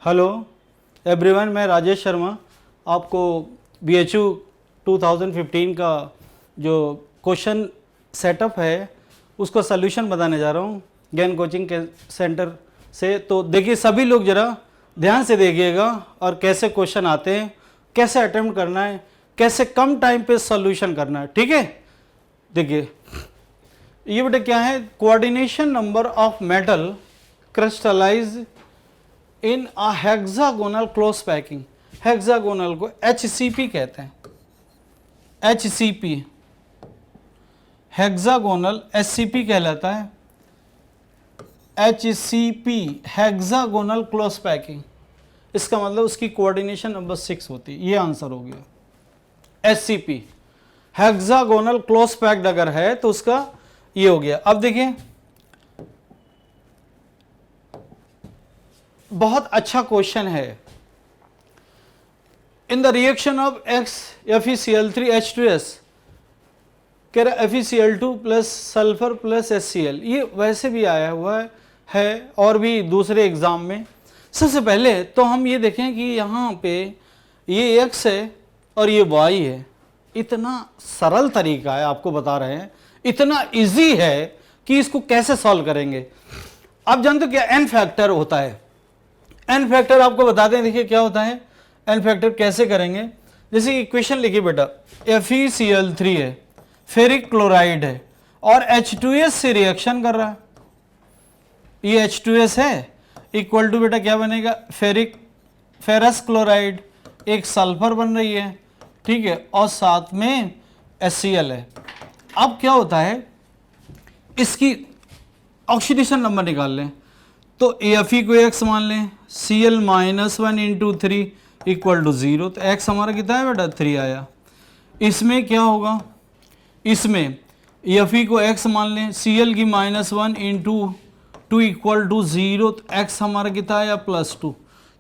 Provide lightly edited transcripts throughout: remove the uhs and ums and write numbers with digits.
Hello everyone, मैं राजेश शर्मा आपको BHU 2015 का जो क्वेश्चन सेटअप है उसका सल्यूशन बताने जा रहा हूँ ज्ञान कोचिंग के सेंटर से। तो देखिए सभी लोग ज़रा ध्यान से देखिएगा और कैसे क्वेश्चन आते हैं, कैसे अटेम्प्ट करना है, कैसे कम टाइम पे सॉल्यूशन करना है। ठीक है, देखिए ये बेटा क्या है, coordination number of metal crystallize in a hexagonal close packing. Hexagonal को HCP कहते हैं, HCP हेक्सागोनल SCP कहलाता है, HCP हेक्सागोनल क्लोज पैकिंग। इसका मतलब उसकी कोऑर्डिनेशन नंबर 6 होती है। ये आंसर हो गया। SCP हेक्सागोनल क्लोज पैक्ड अगर है तो उसका ये हो गया। अब देखिए बहुत अच्छा क्वेश्चन है। In the reaction of X FeCl3H2S कह रहा FeCl2 plus sulphur plus HCl, ये वैसे भी आया हुआ है और भी दूसरे एग्जाम में। सबसे पहले तो हम ये देखें कि यहाँ पे ये X है और ये Y है। इतना सरल तरीका है, आपको बता रहे हैं, इतना इजी है कि इसको कैसे सॉल्व करेंगे। आप जानते हो क्या एन फैक्टर होता है? एन फैक्टर आपको बताते हैं, देखिए क्या होता है एन फैक्टर, कैसे करेंगे। जैसे इक्वेशन लिखिए बेटा, FeCl3 है, फेरिक क्लोराइड है और H2S से रिएक्शन कर रहा है। ये H2S है इक्वल टू बेटा क्या बनेगा, फेरस क्लोराइड, एक सल्फर बन रही है, ठीक है, और साथ में HCl है। अब क्या होता है, इसकी ऑक्सीडेशन नंबर निकाल लें तो Fe को x मान लें, Cl -1 इंटू 3 इक्वल टू 0, तो x हमारा कितना है बेटा 3 आया। इसमें क्या होगा, इसमें Fe को x मान लें, Cl की -1 इंटू 2 इक्वल टू 0, तो x हमारा कितना आया +2।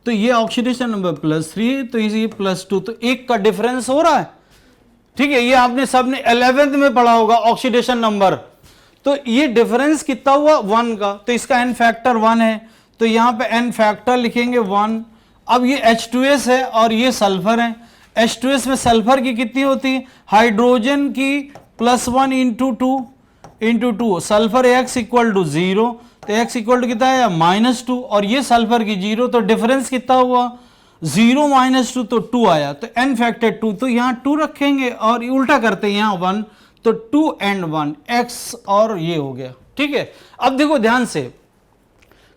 तो ये ऑक्सीडेशन नंबर +3, तो ये +2, तो एक का डिफरेंस हो रहा है। ठीक है, ये आपने सबने 11th में पढ़ा होगा ऑक्सीडेशन नंबर। तो ये डिफरेंस कितना हुआ 1 का, तो इसका n फैक्टर 1 है, तो यहां पे n फैक्टर लिखेंगे 1। अब ये H2S है और ये सल्फर है। H2S में सल्फर की कितनी होती है, हाइड्रोजन की +1 into 2 sulphur x equal to 0, तो x इक्वल टू कितना है -2 और ये सल्फर की 0, तो डिफरेंस कितना हुआ 0 -2, तो 2 आया, तो n फैक्टर 2, तो यहां 2 रखेंगे और उल्टा करते हैं यहां 1, तो 2 and 1 x और ये हो गया। ठीक है, अब देखो ध्यान से,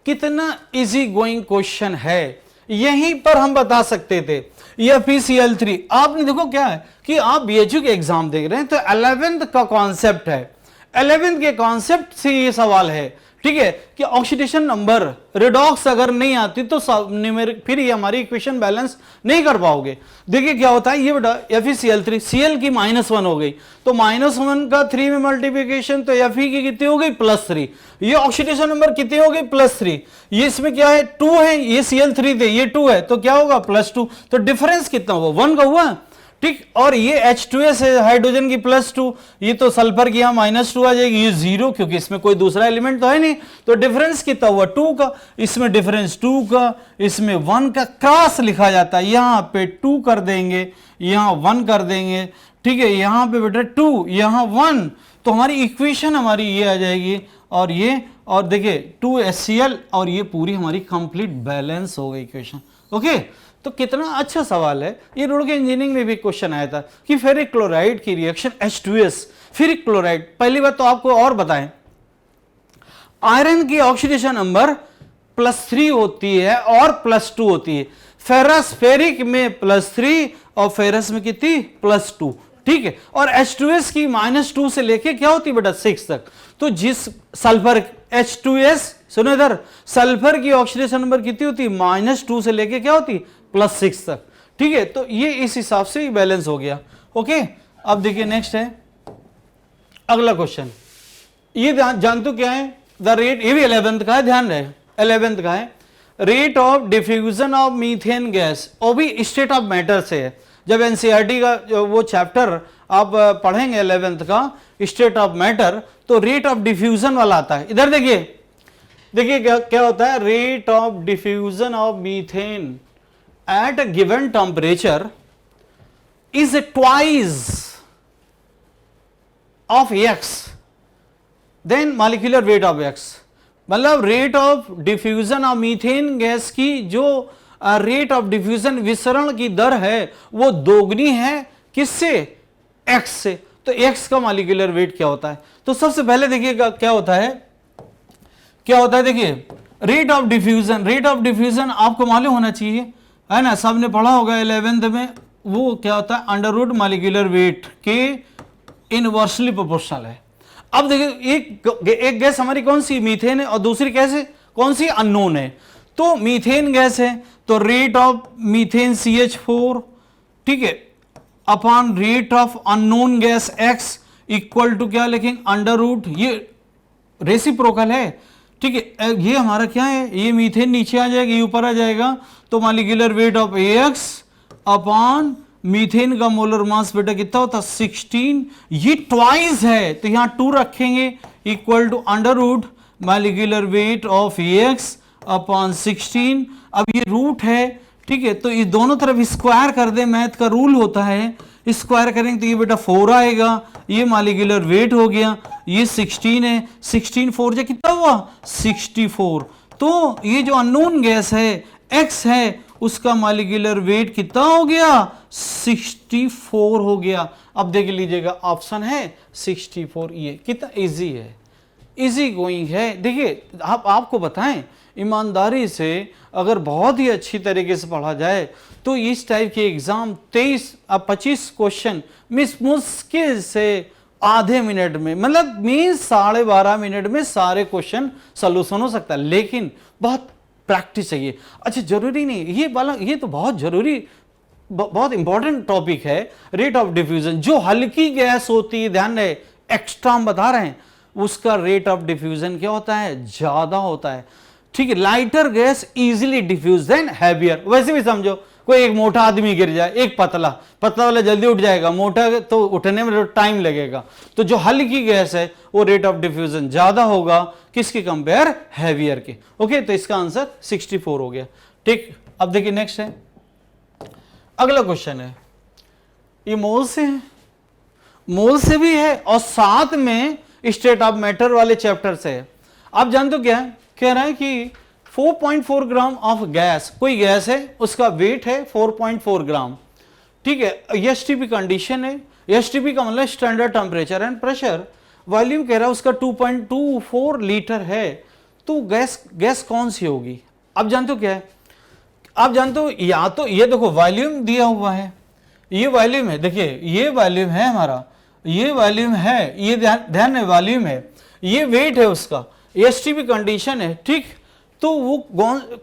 कितना इजी गोइंग क्वेश्चन है, यहीं पर हम बता सकते थे। ये FeCl3 आपने देखो क्या है कि आप BHU के एग्जाम देख रहे हैं तो 11th का कॉन्सेप्ट है, 11th के कॉन्सेप्ट से ये सवाल है। ठीक है, कि ऑक्सीडेशन नंबर रिडॉक्स अगर नहीं आती तो फिर ये हमारी इक्वेशन बैलेंस नहीं कर पाओगे। देखिए क्या होता है, ये बेटा FeCl3 Cl की -1 हो गई, तो -1 का 3 में मल्टीप्लिकेशन, तो Fe की कितनी हो गई +3, ये ऑक्सीडेशन नंबर कितनी हो गई +3, ये इसमें क्या है 2 है, ये Cl3 थे, ये 2 है, तो क्या होगा +2, तो डिफरेंस कितना हुआ 1 का हुआ। ठीक, और ये H2S है हाइड्रोजन की +2, ये तो सल्फर की यहाँ -2 आ जाएगी, ये 0 क्योंकि इसमें कोई दूसरा एलिमेंट तो है नहीं, तो डिफरेंस कितना हुआ 2 का, इसमें डिफरेंस 2 का, इसमें 1 का, क्रॉस लिखा जाता है, यहाँ पे 2 कर देंगे, यहाँ 1 कर देंगे। ठीक है, यहाँ पे बेटा 2, यहाँ 1, तो हमारी इक्वेशन हमारी ये आ जाएगी और ये, और देखिए 2 HCl और ये पूरी हमारी कंप्लीट बैलेंस हो गई इक्वेशन। ओके, तो कितना अच्छा सवाल है। ये रुड़के इंजीनियरिंग में भी क्वेश्चन आया था कि फेरिक क्लोराइड की रिएक्शन H2S, फेरिक क्लोराइड। पहली बात तो आपको और बताएं, आयरन की ऑक्सीडेशन नंबर +3 होती है और +2 होती है, फेरस फेरिक में +3 और फेरस में कितनी +2। ठीक है, और H2S की -2 से लेके क्या होती है बेटा 6 तक, तो जिस सल्फर H2S, सुनो इधर, सल्फर की ऑक्सीडेशन नंबर कितनी होती है -2 से लेके क्या होती +6 तक। ठीक है, तो ये इस हिसाब से ही बैलेंस हो गया। ओके, अब देखिए नेक्स्ट है अगला क्वेश्चन, ये जानते हो क्या है, द रेट, ये भी 11th का है, ध्यान रहे 11th का है, rate of diffusion of methane gas, वो भी स्टेट ऑफ मैटर से है। जब NCERT का वो चैप्टर आप पढ़ेंगे 11th का स्टेट ऑफ मैटर, तो रेट ऑफ डिफ्यूजन वाला आता है। इधर देखिए देखिए क्या होता है, rate of diffusion of methane at a given temperature is twice of X then molecular weight of X. मतलब rate of diffusion of methane gas की जो रेट ऑफ डिफ्यूजन विसरण की दर है वो दोगुनी है किससे, एक्स से। तो एक्स का मॉलिक्यूलर वेट क्या होता है? तो सबसे पहले देखिएगा क्या होता है, देखिए rate of diffusion. Rate of diffusion आपको मालूम होना चाहिए, है ना, सबने पढ़ा होगा 11th में। वो क्या होता है, अंडर रूट मॉलिक्यूलर वेट के इनवर्सली प्रोपोर्शनल है। अब देखिए एक गैस हमारी कौन सी, मीथेन है, और दूसरी कैसे कौन सी, अननोन है। तो मीथेन गैस है तो रेट ऑफ मीथेन CH4, ठीक है, upon rate of unknown gas x equal to क्या लिखेंगे, अंडर रूट, ये रेसिप्रोकल है, ठीक है। ये हमारा क्या है, ये मीथेन नीचे आ जाएगा, ये ऊपर आ जाएगा, तो molecular weight of AX upon methane का मोलर मास बेटा कितना होता है 16, ये ट्वाइस है तो यहां 2 रखेंगे equal to under root molecular weight of AX upon 16। अब ये रूट है, ठीक है, तो ये दोनों तरफ स्क्वायर कर दे, मैथ का रूल होता है, स्क्वायर करेंगे तो ये बेटा 4 आएगा, ये मॉलिक्यूलर वेट हो गया, ये 16 है, 16 4 जा कितना हुआ 64। तो ये जो अननोन गैस है X है उसका मॉलिक्यूलर वेट कितना हो गया 64 हो गया। अब देख लीजिएगा ऑप्शन है 64, ये कितना इजी है, इजी गोइंग है। देखिए आपको बताएं ईमानदारी से अगर बहुत ही अच्छी तरीके से पढ़ा जाए तो इस टाइप के एग्जाम 23-25 क्वेश्चन मुश्किल से आधे मिनट में, मतलब मीन्स 12.5 मिनट में सारे क्वेश्चन सॉल्यूशन हो सकता है, लेकिन बहुत प्रैक्टिस चाहिए। अच्छा जरूरी नहीं ये वाला, ये तो बहुत जरूरी बहुत इंपॉर्टेंट टॉपिक है रेट ऑफ डिफ्यूजन। जो हल्की गैस होती है, ध्यान रहे एक्स्ट्रा हम बता रहे हैं, उसका रेट ऑफ डिफ्यूजन क्या होता है, ज्यादा होता है, ठीक है। Lighter gas easily diffuse than heavier. वैसे भी समझो कोई एक मोटा आदमी गिर जाए, एक पतला वाला जल्दी उठ जाएगा, मोटा तो उठने में टाइम लगेगा। तो जो हल्की गैस है वो रेट ऑफ डिफ्यूजन ज्यादा होगा किसके कंपेयर, हैवियर के। ओके, तो इसका आंसर 64 हो गया, ठीक। अब देखिए नेक्स्ट है, अगला क्वेश्चन है, ये मोल से है, मोल से भी है और साथ में स्टेट ऑफ मैटर वाले चैप्टर से है। आप जानते हो क्या है, कह रहा है कि 4.4 ग्राम ऑफ गैस, कोई गैस है उसका वेट है 4.4 ग्राम, ठीक है, एसटीपी कंडीशन है, एसटीपी का मतलब standard temperature and pressure, volume कह रहा है उसका 2.24 लीटर है। तो गैस कौन सी होगी? आप जानते हो क्या है, आप जानते हो, या तो ये देखो वॉल्यूम दिया हुआ है, ये वॉल्यूम है, देखिए ये वॉल्यूम है हमारा, ये वॉल्यूम है, ये ध्यान है वॉल्यूम है, ये वेट है उसका, एसटीपी कंडीशन है, ठीक। तो वो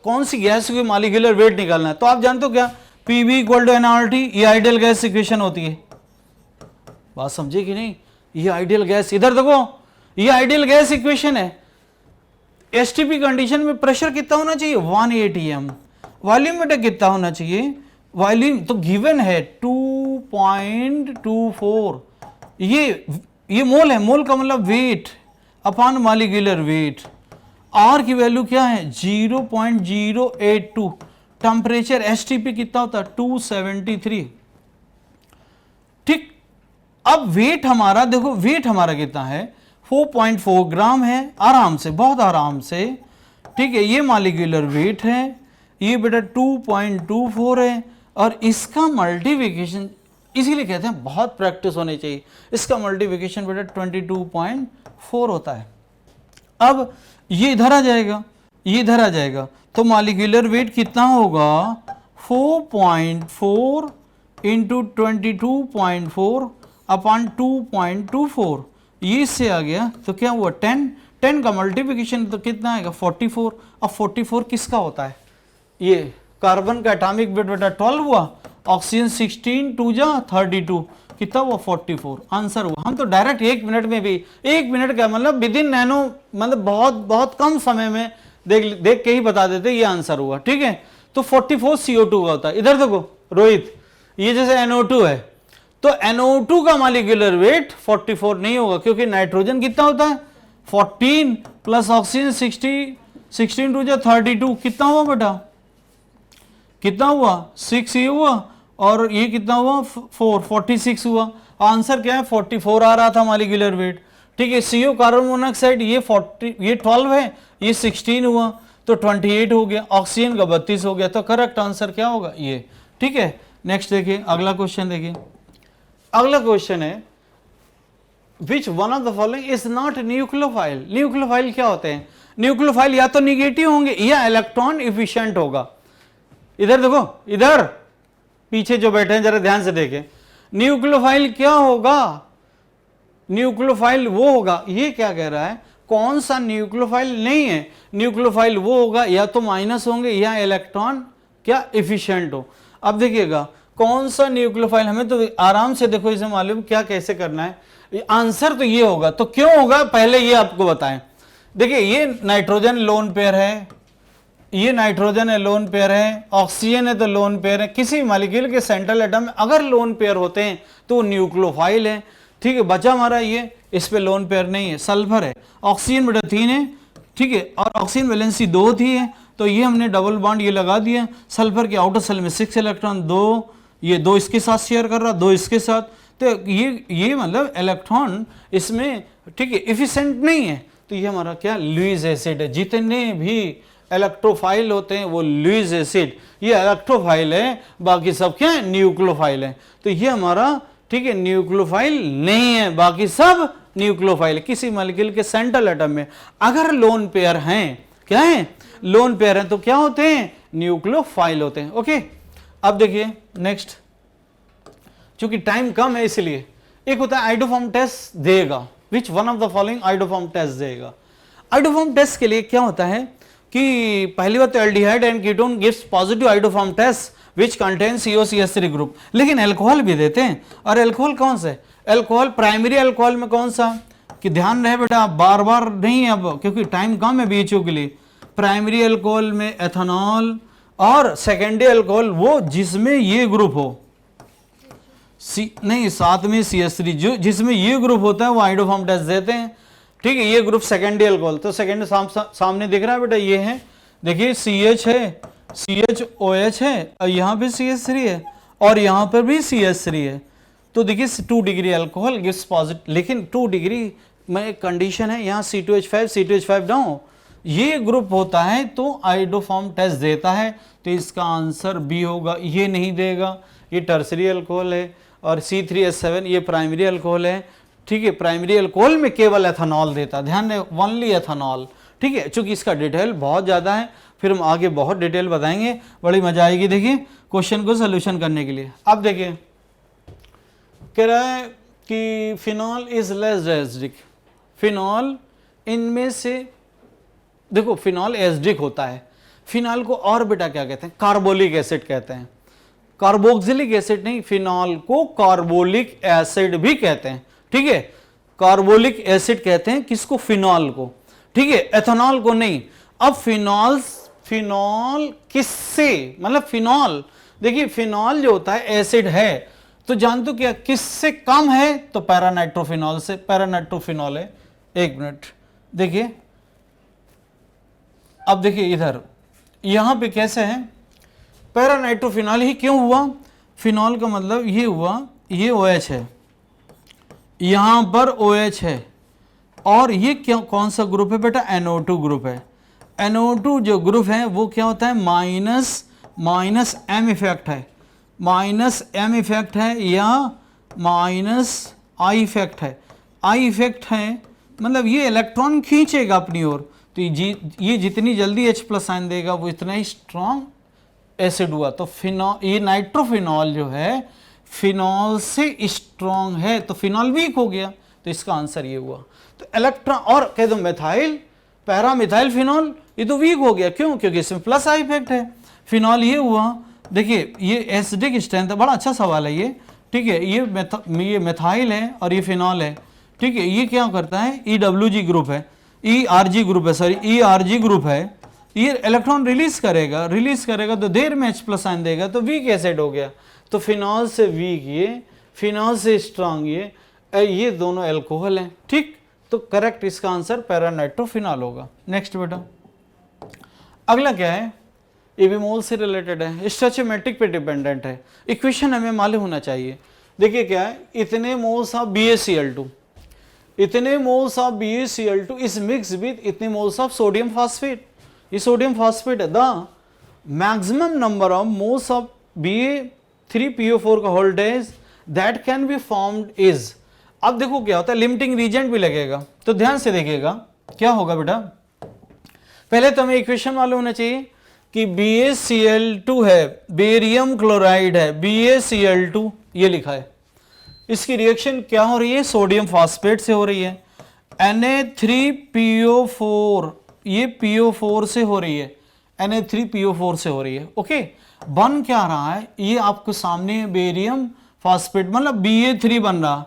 कौन सी गैस की मॉलिक्यूलर वेट निकालना है। तो आप जानते हो क्या, PV इक्वल टू nRT, ये आइडियल गैस इक्वेशन होती है। बात समझे कि नहीं, ये आइडियल गैस, इधर देखो ये आइडियल गैस इक्वेशन है। एसटीपी कंडीशन में प्रेशर कितना होना चाहिए 1 atm, वॉल्यूम बेटा कितना होना चाहिए, वॉल्यूम तो गिवन है 2.24, ये मोल है, मोल का मतलब weight upon molecular weight, R की वैल्यू क्या है 0.082, टेम्परेचर एसटीपी कितना होता है 273, ठीक। अब वेट हमारा देखो, वेट हमारा कितना है 4.4 ग्राम है, आराम से, बहुत आराम से, ठीक है। ये मॉलिक्यूलर वेट है, ये बेटा 2.24 है, और इसका मल्टीप्लिकेशन, इसीलिए कहते हैं बहुत प्रैक्टिस होनी चाहिए, इसका मल्टीप्लिकेशन बेटा 22.4 होता है। अब ये इधर आ जाएगा, ये इधर आ जाएगा, तो मॉलिक्यूलर वेट कितना होगा 4.4 इंटू 22.4 अपॉन 2.24, ये इससे आ गया तो क्या हुआ 10 का मल्टीप्लिकेशन तो कितना आएगा 44। अब 44 किसका होता है, ये कार्बन का एटॉमिक वेट बेटा 12 हुआ, ऑक्सीजन 16 2 जा 32, कितना हुआ 44, आंसर हुआ। हम तो डायरेक्ट 1 मिनट में भी, 1 मिनट का मतलब विद इन नैनो, मतलब बहुत कम समय में देख के ही बता देते ये आंसर हुआ, ठीक है। तो 44 CO2 का होता है। इधर देखो रोहित, ये जैसे NO2 है, तो NO2 का मॉलिक्यूलर वेट 44 नहीं होगा, क्योंकि नाइट्रोजन कितना होता है 14 प्लस ऑक्सीजन 16 टू जा 32, कितना हुआ बेटा, कितना हुआ 6 ये हुआ, और ये कितना हुआ 4, 46 हुआ। आंसर क्या है 44 आ रहा था मॉलिक्यूलर वेट। ठीक है, CO कार्बन मोनोऑक्साइड ये 12 है, ये 16 हुआ तो 28 हो गया, ऑक्सीजन का 32 हो गया। तो करेक्ट आंसर क्या होगा ये। ठीक है, नेक्स्ट देखिए अगला क्वेश्चन देखिए। अगला क्वेश्चन है विच one of the following is not nucleophile. Nucleophile क्या होते हैं, न्यूक्लियोफाइल या तो निगेटिव होंगे या इलेक्ट्रॉन इफिशिएंट होगा। इधर देखो, इधर पीछे जो बैठे हैं जरा ध्यान से देखें, न्यूक्लियोफाइल क्या होगा, न्यूक्लियोफाइल वो होगा, ये क्या कह रहा है, कौन सा न्यूक्लियोफाइल नहीं है, न्यूक्लियोफाइल वो होगा या तो माइनस होंगे या इलेक्ट्रॉन क्या इफिशिएंट हो। अब देखिएगा कौन सा न्यूक्लियोफाइल, हमें तो आराम से देखो इसे मालूम क्या कैसे करना है, आंसर तो ये होगा। तो क्यों होगा पहले ये आपको बताएं। देखिए ये नाइट्रोजन लोन पेयर है, ये नाइट्रोजन है लोन पेयर है, ऑक्सीजन है तो लोन पेयर है। किसी मॉलिक्यूल के सेंट्रल एटम में अगर लोन पेयर होते हैं तो न्यूक्लियोफाइल है। ठीक है, बचा हमारा ये, इस पे लोन पेयर नहीं है, सल्फर है, ऑक्सीजन बेटा 3 है। ठीक है, और ऑक्सीजन वैलेंसी 2 थी है, तो ये हमने डबल बॉन्ड ये लगा दिया। सल्फर के आउटर सेल में 6 इलेक्ट्रॉन, 2 ये 2 इसके साथ शेयर कर रहा, 2 इसके साथ, तो ये मतलब इलेक्ट्रॉन इसमें ठीक है इफिशिएंट नहीं है। तो ये हमारा क्या लुईस एसिड है। जितने भी इलेक्ट्रोफाइल होते हैं वो लुईस एसिड, ये इलेक्ट्रोफाइल है, बाकी सब क्या है न्यूक्लियोफाइल है। तो ये हमारा ठीक है न्यूक्लियोफाइल नहीं है, बाकी सब न्यूक्लियोफाइल। किसी मॉलिक्यूल के सेंट्रल एटम में अगर लोन पेयर हैं, क्या है लोन पेयर हैं, तो क्या होते हैं न्यूक्लियोफाइल होते हैं। ओके, अब देखिए नेक्स्ट, चूंकि टाइम कम है इसलिए एक होता है आइडोफॉर्म टेस्ट देगा, which one of the following iodoform test देगा। आइडोफॉर्म टेस्ट के लिए क्या होता है कि पहली बात तो aldehyde and ketone gives positive iodoform test which contain COCH3 group, लेकिन अल्कोहल भी देते हैं। और अल्कोहल कौन सा है, अल्कोहल प्राइमरी अल्कोहल में कौन सा, कि ध्यान रहे बेटा बार बार नहीं है अब क्योंकि टाइम कम है BHO के लिए। प्राइमरी अल्कोहल में एथेनॉल, और सेकेंडरी अल्कोहल वो जिसमें ये ग्रुप हो, नहीं साथ में CH3 जो जिसमें ये ग्रुप होता है वो आइडोफॉर्म टेस्ट देते हैं। ठीक है, ये ग्रुप सेकेंडरी अल्कोहल, तो सेकेंडरी सामने दिख रहा है बेटा, ये है देखिए CH है, CHOH है, और यहाँ पे CH3 है, और यहाँ पर भी CH3 है। तो देखिए 2 डिग्री अल्कोहल गिव्स पॉजिटिव, लेकिन 2 डिग्री में एक कंडीशन है, यहाँ C2H5 ना हो, ये ग्रुप होता है तो आइडोफॉर्म टेस्ट देता है। तो इसका आंसर B होगा, ये नहीं देगा, ये टर्सरी अल्कोहल है, और C3H7 ये प्राइमरी अल्कोहल है। ठीक है, प्राइमरी अल्कोहल में केवल एथेनॉल देता, ध्यान दें ओनली एथेनॉल। ठीक है, चूंकि इसका डिटेल बहुत ज़्यादा है, फिर हम आगे बहुत डिटेल बताएंगे, बड़ी मजा आएगी देखिए क्वेश्चन को सोल्यूशन करने के लिए। अब देखिए कह रहा है कि phenol is less acidic, phenol इनमें से देखो फिनॉल एसिडिक होता है, फिनॉल को और बेटा क्या कहते हैं, कार्बोलिक एसिड कहते हैं, कार्बोक्सिलिक एसिड नहीं, फिनॉल को कार्बोलिक एसिड भी कहते हैं। ठीक है, कार्बोलिक एसिड कहते हैं किसको, फिनॉल को। ठीक है, एथेनॉल को नहीं। अब फिनॉल किससे, मतलब फिनॉल देखिए फिनॉल जो होता है एसिड है, तो जानते हो क्या किससे कम है, तो पैरानाइट्रोफिनॉल से, पैरानाइट्रोफिनॉल है। एक मिनट देखिए, अब देखिए इधर यहां पे कैसे है, पैरानाइट्रोफिनॉल ही क्यों हुआ, फिनॉल का मतलब ये हुआ, ये OH है, यहां पर OH है, और ये क्यों कौन सा ग्रुप है बेटा, NO2 ग्रुप है। NO2 जो ग्रुप है वो क्या होता है, माइनस M इफेक्ट है, माइनस M इफेक्ट है या माइनस I इफेक्ट है। I इफेक्ट है मतलब ये इलेक्ट्रॉन खींचेगा अपनी ओर, तो ये जितनी जल्दी H+ साइन देगा वो इतना ही स्ट्रॉन्ग एसिड हुआ। तो फिनॉल, ये नाइट्रोफिनॉल जो है फिनॉल से स्ट्रॉन्ग है, तो फिनॉल वीक हो गया, तो इसका आंसर ये हुआ। तो इलेक्ट्रॉन, और कह दो मिथाइल, पैरामिथाइल फिनॉल, ये तो वीक हो गया, क्यों, क्योंकि इसमें प्लस I इफेक्ट है। फिनॉल ये हुआ, देखिए ये एसिडिक स्ट्रेंथ है, बड़ा अच्छा सवाल है ये। ठीक है, ये मिथाइल है और ये फिनॉल है। ठीक है, ये क्या करता है, EWG ग्रुप है, ERG ग्रुप है, सॉरी ERG ग्रुप है, ये इलेक्ट्रॉन रिलीज करेगा तो देर में H+ साइन देगा, तो वीक एसिड हो गया। तो फिनॉल से वीक ये, फिनॉल से स्ट्रांग ये दोनों अल्कोहल हैं। ठीक, तो करेक्ट इसका आंसर पैरानाइट्रोफिनॉल होगा। नेक्स्ट बेटा, अगला क्या है, ये भी मोल से रिलेटेड है, स्टोइचियोमेट्रिक पे डिपेंडेंट है। इक्वेशन हमें मालूम होना चाहिए। देखिए क्या है, इतने मोल्स ऑफ BaCl2, इतने moles of BaCl2 is mix with इतने मोल्स ऑफ सोडियम फास्फेट। ये सोडियम फास्फेट है। The maximum number of moles of Ba3PO4 का voltage that can be formed is. अब देखो क्या होता है, लिमिटिंग रीजेंट भी लगेगा, तो ध्यान से देखिएगा क्या होगा बेटा। पहले तो हमें इक्वेशन मालूम होना चाहिए कि BaCl2 है, बेरियम क्लोराइड है, BaCl2 ये लिखा है। इसकी रिएक्शन क्या हो रही है, सोडियम फास्फेट से हो रही है। Na3PO4, ये PO4 से हो रही है, Na3PO4 से हो रही है। ओके, बन क्या रहा है, ये आपको सामने बेरियम फास्फेट मतलब Ba3 बन रहा,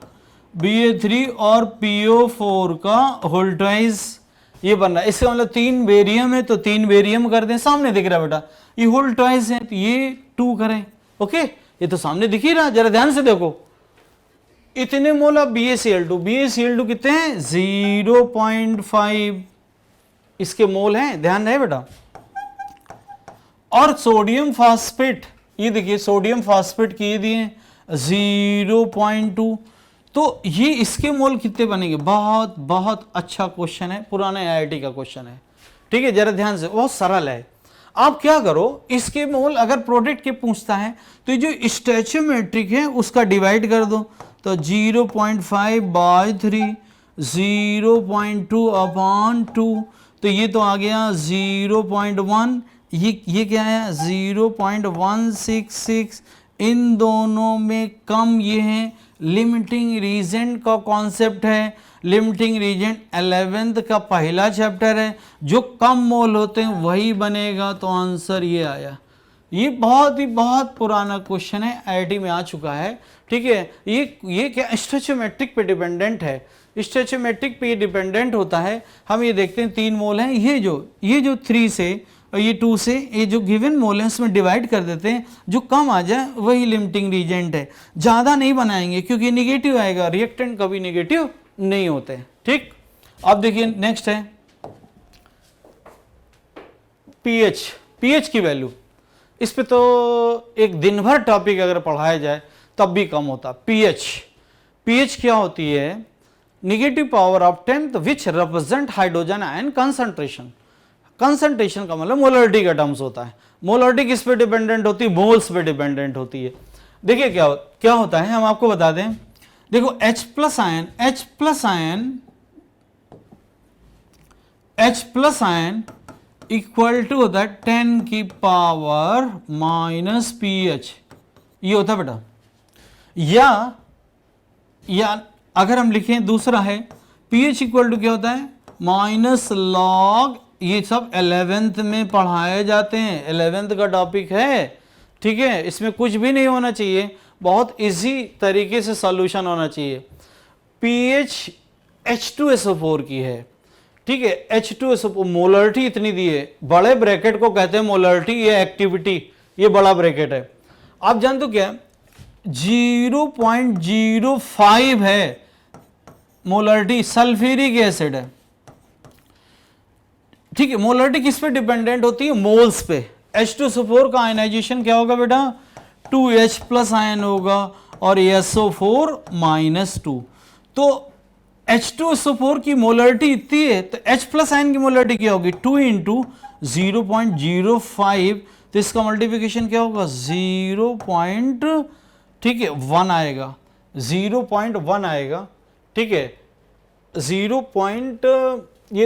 Ba3 और PO4 का वोल्टेज ये बन रहा है। इसका मतलब 3 बेरियम है तो 3 बेरियम कर दें, सामने दिख रहा है बेटा, ये वोल्टेज है तो ये 2 करें। ओके, ये तो सामने दिख ही रहा, जरा ध्यान से देखो। इतने मोल ऑफ BaCl2 कितने हैं, 0.5 इसके मोल हैं, ध्यान रहे बेटा। और सोडियम फास्फेट, ये देखिए सोडियम फास्फेट किए दिए 0.2, तो ये इसके मोल कितने बनेंगे। बहुत बहुत अच्छा क्वेश्चन है, पुराने IIT का क्वेश्चन है, ठीक है, जरा ध्यान से, बहुत सरल है। आप क्या करो, इसके मोल अगर प्रोडक्ट के पूछता है तो जो स्टोइचियोमेट्रिक है उसका डिवाइड कर दो, तो 0.5/3, 0.2/2, तो ये तो आ गया 0.1, ये क्या है 0.166। इन दोनों में कम ये है। लिमिटिंग रीजेंट का कॉन्सेप्ट है, लिमिटिंग रीजेंट 11th का पहला चैप्टर है, जो कम मोल होते हैं वही बनेगा, तो आंसर ये आया। ये बहुत पुराना क्वेश्चन है, IIT में आ चुका है, ठीक है। ये क्या स्टोइचियोमेट्रिक पे डिपेंडेंट है, स्टोइचियोमेट्रिक पे डिपेंडेंट होता है। हम ये देखते हैं 3 मोल हैं, ये जो 3 से और ये 2 से, ये जो गिवन मोल है इसमें डिवाइड कर देते हैं, जो कम आ जाए वही लिमिटिंग रीजेंट है। ज़्यादा नहीं बनाएंगे क्योंकि निगेटिव आएगा, रिएक्टेंट कभी निगेटिव नहीं होते, ठीक। अब देखिए नेक्स्ट है pH की वैल्यू। इस पे तो एक दिन भर टॉपिक अगर पढ़ाया जाए तब भी कम होता। pH क्या होती है, negative power of 10 which represent hydrogen ion concentration. Concentration का मतलब मोलरिटी का टर्म्स होता है। मोलरिटी किस पे डिपेंडेंट होती है, मोल्स पे डिपेंडेंट होती है। देखिए क्या होता है, हम आपको बता दें। देखो H plus ion equal to होता है 10 की पावर माइनस pH, ये होता है बेटा। या अगर हम लिखें दूसरा है pH इक्वल टू क्या होता है, माइनस लॉग, ये सब 11th में पढ़ाए जाते हैं, 11th का टॉपिक है, ठीक है। इसमें कुछ भी नहीं होना चाहिए, बहुत इजी तरीके से सॉल्यूशन होना चाहिए। pH H2SO4 की है, ठीक है। H2SO4 मोलरिटी इतनी दी है, बड़े ब्रैकेट को कहते हैं मोलरिटी, ये एक्टिविटी, ये बड़ा ब्रैकेट है। आप जानते हो क्या, 0.05 है मोलरिटी, सल्फ्यूरिक एसिड है, ठीक है। मोलरिटी किस पे डिपेंडेंट होती है, मोल्स पे। H2SO4 का आयनाइजेशन क्या होगा बेटा, 2H प्लस आयन होगा और SO4 -2। तो H2SO4 की मोलरिटी इतनी है, तो H प्लस आयन की मोलरिटी क्या होगी, 2 × 0.05, तो इसका मल्टीप्लिकेशन क्या होगा 0. ठीक है 1 आएगा, 0.1 आएगा, ठीक है 0. ये